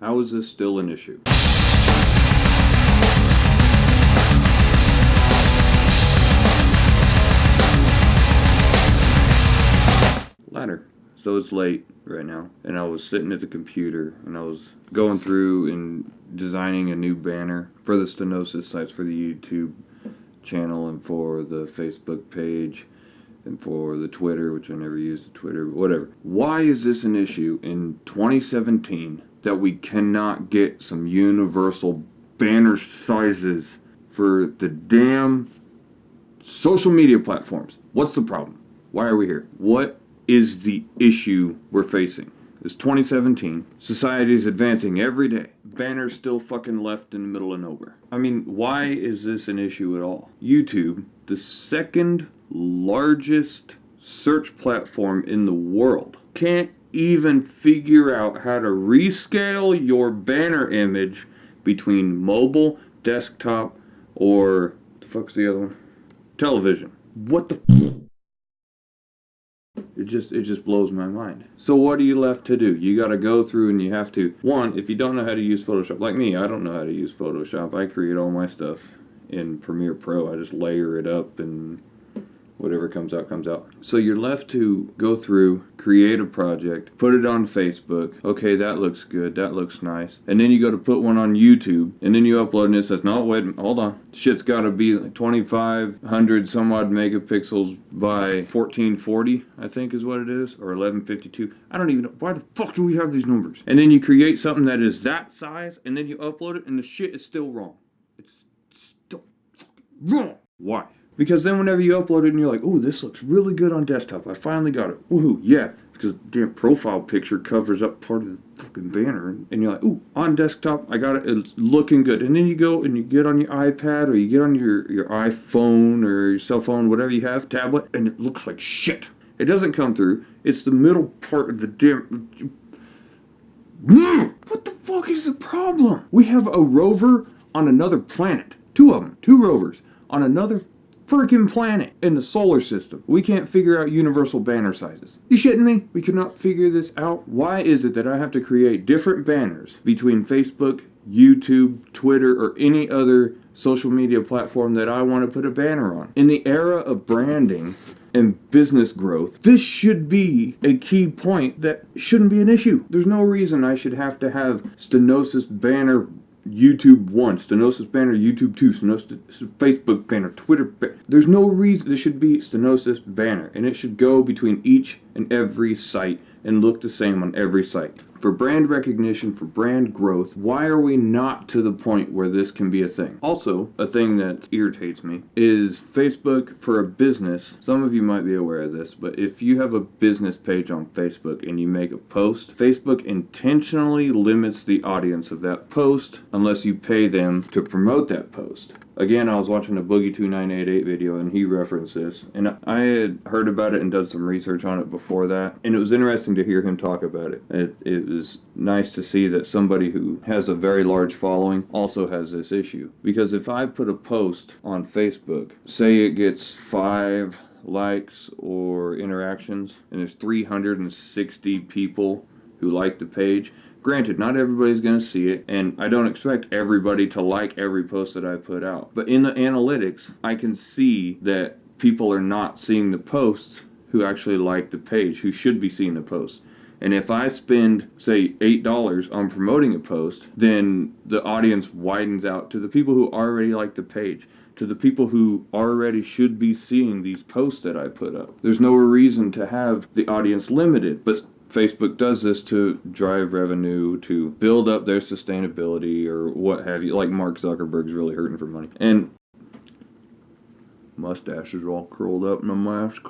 How is this still an issue? Ladder. So it's late right now, and I was sitting at the computer, and I was going through and designing a new banner for the Stenosis sites for the YouTube channel and for the Facebook page and for the Twitter, which I never used the Twitter, whatever. Why is this an issue in 2017 that we cannot get some universal banner sizes for the damn social media platforms? What's the problem? Why are we here? What is the issue we're facing? It's 2017. Society is advancing every day. Banners still fucking left in the middle of nowhere. I mean, why is this an issue at all? YouTube, the second largest search platform in the world, can't even figure out how to rescale your banner image between mobile, desktop, or the fuck's the other one? Television. What the It just blows my mind. So what are you left to do? You got to go through and you have to, one, if you don't know how to use Photoshop, like me, I don't know how to use Photoshop. I create all my stuff in Premiere Pro. I just layer it up and whatever comes out, comes out. So you're left to go through, create a project, put it on Facebook. Okay, that looks good. That looks nice. And then you go to put one on YouTube, and then you upload and it says, no, wait, hold on. Shit's got to be like 2,500 some odd megapixels by 1440, I think is what it is, or 1152. I don't even know. Why the fuck do we have these numbers? And then you create something that is that size, and then you upload it, and the shit is still wrong. It's still wrong. Why? Because then whenever you upload it and you're like, ooh, this looks really good on desktop. I finally got it. Woohoo, yeah. Because the damn profile picture covers up part of the fucking banner. And you're like, ooh, on desktop, I got it. It's looking good. And then you go and you get on your iPad or you get on your iPhone or your cell phone, whatever you have, tablet, and it looks like shit. It doesn't come through. It's the middle part of the damn... What the fuck is the problem? We have a rover on another planet. Two of them. Two rovers on another freaking planet in the solar system. We can't figure out universal banner sizes. You shitting me? We cannot figure this out? Why is it that I have to create different banners between Facebook, YouTube, Twitter, or any other social media platform that I want to put a banner on? In the era of branding and business growth, this should be a key point that shouldn't be an issue. There's no reason I should have to have Stenosis banner YouTube 1, Stenosis banner YouTube 2, Stenosis Facebook banner, Twitter banner. There's no reason. There should be Stenosis banner, and it should go between each and every site and look the same on every site. For brand recognition, for brand growth, why are we not to the point where this can be a thing? Also, a thing that irritates me is Facebook for a business. Some of you might be aware of this, but if you have a business page on Facebook and you make a post, Facebook intentionally limits the audience of that post unless you pay them to promote that post. Again, I was watching a Boogie2988 video and he referenced this, and I had heard about it and done some research on it before that, and it was interesting to hear him talk about it. It was nice to see that somebody who has a very large following also has this issue. Because if I put a post on Facebook, say it gets 5 likes or interactions, and there's 360 people who like the page. Granted, not everybody's going to see it, and I don't expect everybody to like every post that I put out. But in the analytics, I can see that people are not seeing the posts who actually like the page, who should be seeing the post. And if I spend, say, $8 on promoting a post, then the audience widens out to the people who already like the page, to the people who already should be seeing these posts that I put up. There's no reason to have the audience limited, but Facebook does this to drive revenue, to build up their sustainability or what have you. Like Mark Zuckerberg's really hurting for money. And mustache is all curled up in a mask.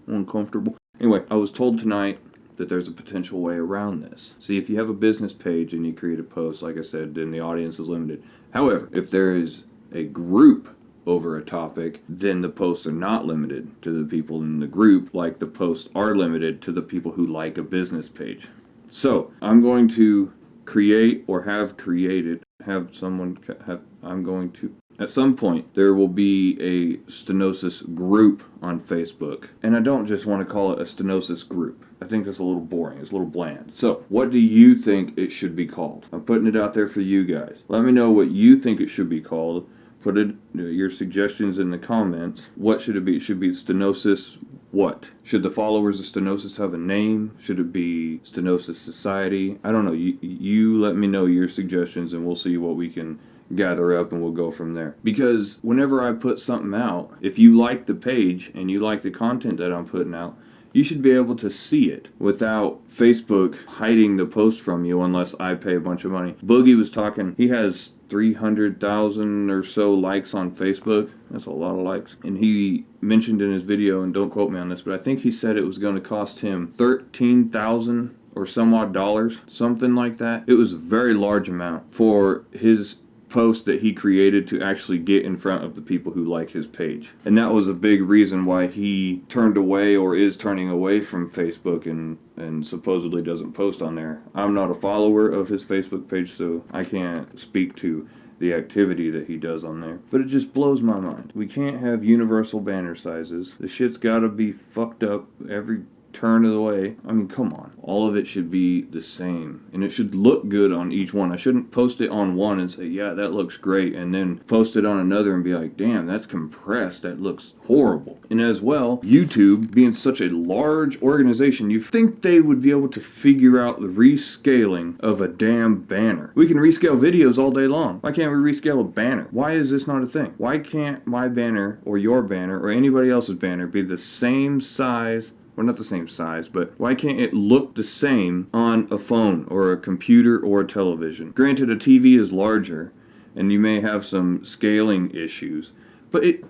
Uncomfortable. Anyway, I was told tonight that there's a potential way around this. See, if you have a business page and you create a post, like I said, then the audience is limited. However, if there is a group over a topic, then the posts are not limited to the people in the group like the posts are limited to the people who like a business page. So I'm going to create or have created, I'm going to At some point, there will be a Stenosis group on Facebook. And I don't just want to call it a Stenosis group. I think that's a little boring. It's a little bland. So, what do you think it should be called? I'm putting it out there for you guys. Let me know what you think it should be called. Put it, your suggestions in the comments. What should it be? It should be Stenosis what? Should the followers of Stenosis have a name? Should it be Stenosis Society? I don't know. You let me know your suggestions and we'll see what we can gather up and we'll go from there. Because whenever I put something out, if you like the page and you like the content that I'm putting out, you should be able to see it without Facebook hiding the post from you unless I pay a bunch of money. Boogie was talking, he has 300,000 or so likes on Facebook. That's a lot of likes. And he mentioned in his video, and don't quote me on this, but I think he said it was going to cost him $13,000 or some odd dollars, something like that. It was a very large amount for his post that he created to actually get in front of the people who like his page. And that was a big reason why he turned away or is turning away from Facebook and supposedly doesn't post on there. I'm not a follower of his Facebook page, so I can't speak to the activity that he does on there. But it just blows my mind. We can't have universal banner sizes. The shit's gotta be fucked up every turn of the way. I mean, come on. All of it should be the same. And it should look good on each one. I shouldn't post it on one and say, yeah, that looks great. And then post it on another and be like, damn, that's compressed. That looks horrible. And as well, YouTube, being such a large organization, you think they would be able to figure out the rescaling of a damn banner. We can rescale videos all day long. Why can't we rescale a banner? Why is this not a thing? Why can't my banner or your banner or anybody else's banner be the same size? Well, not the same size, but why can't it look the same on a phone or a computer or a television? Granted, a TV is larger, and you may have some scaling issues, but it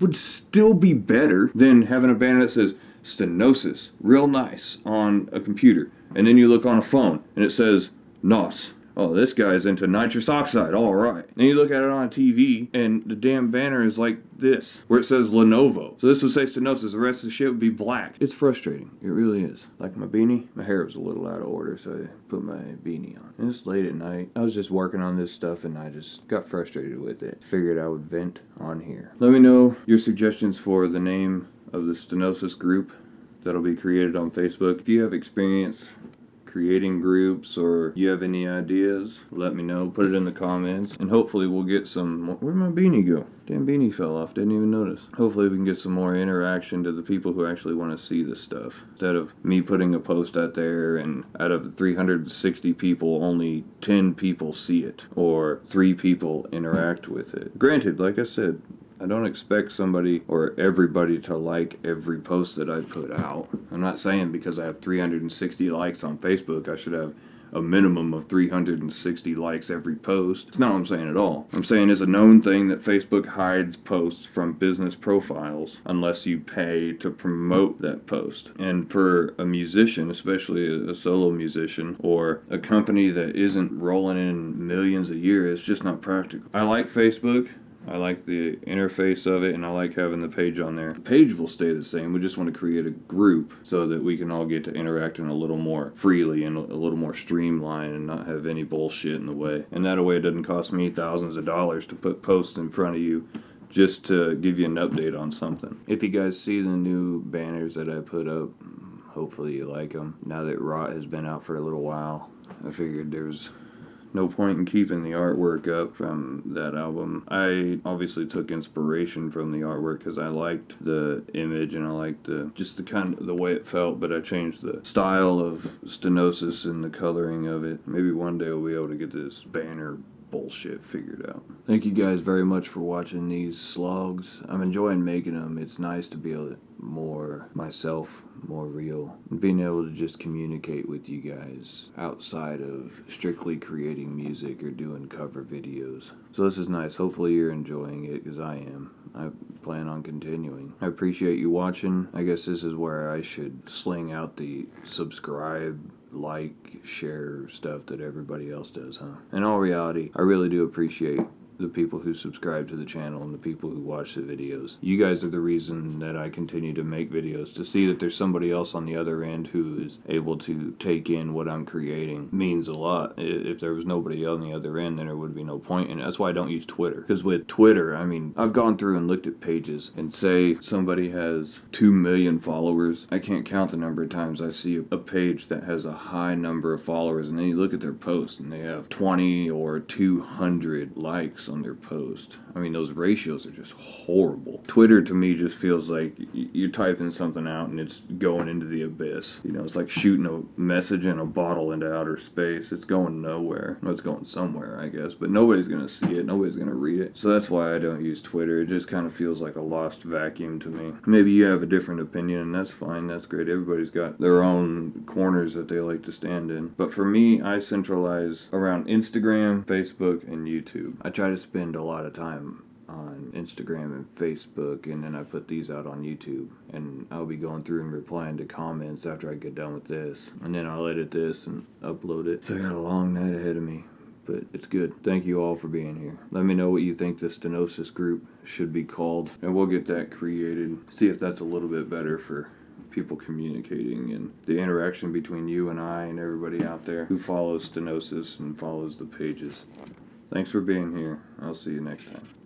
would still be better than having a banner that says Stenosis, real nice, on a computer. And then you look on a phone, and it says NOS. Oh, this guy's into nitrous oxide, all right. And you look at it on a TV, and the damn banner is like this, where it says Lenovo. So this would say Stenosis, the rest of the shit would be black. It's frustrating. It really is. Like my beanie, my hair was a little out of order, so I put my beanie on. And it's late at night. I was just working on this stuff, and I just got frustrated with it. Figured I would vent on here. Let me know your suggestions for the name of the Stenosis group that'll be created on Facebook. If you have experience creating groups or you have any ideas, let me know. Put it in the comments and hopefully we'll get some. Where'd my beanie go? Damn beanie fell off. Didn't even notice. Hopefully we can get some more interaction to the people who actually want to see this stuff instead of me putting a post out there and out of 360 people only 10 people see it or 3 people interact with it. Granted, like I said, I don't expect somebody or everybody to like every post that I put out. I'm not saying because I have 360 likes on Facebook, I should have a minimum of 360 likes every post. It's not what I'm saying at all. I'm saying it's a known thing that Facebook hides posts from business profiles unless you pay to promote that post. And for a musician, especially a solo musician or a company that isn't rolling in millions a year, it's just not practical. I like Facebook. I like the interface of it, and I like having the page on there. The page will stay the same. We just want to create a group so that we can all get to interact in a little more freely and a little more streamlined and not have any bullshit in the way. And that way it doesn't cost me thousands of dollars to put posts in front of you just to give you an update on something. If you guys see the new banners that I put up, hopefully you like them. Now that Rant has been out for a little while, I figured there's no point in keeping the artwork up from that album. I obviously took inspiration from the artwork because I liked the image and I liked the way it felt, but I changed the style of Stenosis and the coloring of it. Maybe one day we'll be able to get this banner bullshit figured out. Thank you guys very much for watching these slogs. I'm enjoying making them. It's nice to be able to more myself, more real, and being able to just communicate with you guys outside of strictly creating music or doing cover videos. So this is nice. Hopefully you're enjoying it because I am. I plan on continuing. I appreciate you watching. I guess this is where I should sling out the subscribe, like, share stuff that everybody else does, huh? In all reality, I really do appreciate the people who subscribe to the channel and the people who watch the videos. You guys are the reason that I continue to make videos. To see that there's somebody else on the other end who is able to take in what I'm creating means a lot. If there was nobody on the other end, then there would be no point. And that's why I don't use Twitter. Because with Twitter, I mean, I've gone through and looked at pages and say somebody has 2 million followers. I can't count the number of times I see a page that has a high number of followers, and then you look at their post and they have 20 or 200 likes on their post. I mean, those ratios are just horrible. Twitter to me just feels like you're typing something out and it's going into the abyss. You know, it's like shooting a message in a bottle into outer space. It's going nowhere. Well, it's going somewhere, I guess, but nobody's going to see it. Nobody's going to read it. So that's why I don't use Twitter. It just kind of feels like a lost vacuum to me. Maybe you have a different opinion, and that's fine. That's great. Everybody's got their own corners that they like to stand in. But for me, I centralize around Instagram, Facebook, and YouTube. I try to spend a lot of time on Instagram and Facebook, and then I put these out on YouTube, and I'll be going through and replying to comments after I get done with this, and then I'll edit this and upload it. So I got a long night ahead of me, but it's good. Thank you all for being here. Let me know what you think the Stenosis group should be called, and we'll get that created. See if that's a little bit better for people communicating and the interaction between you and I and everybody out there who follows Stenosis and follows the pages. Thanks for being here. I'll see you next time.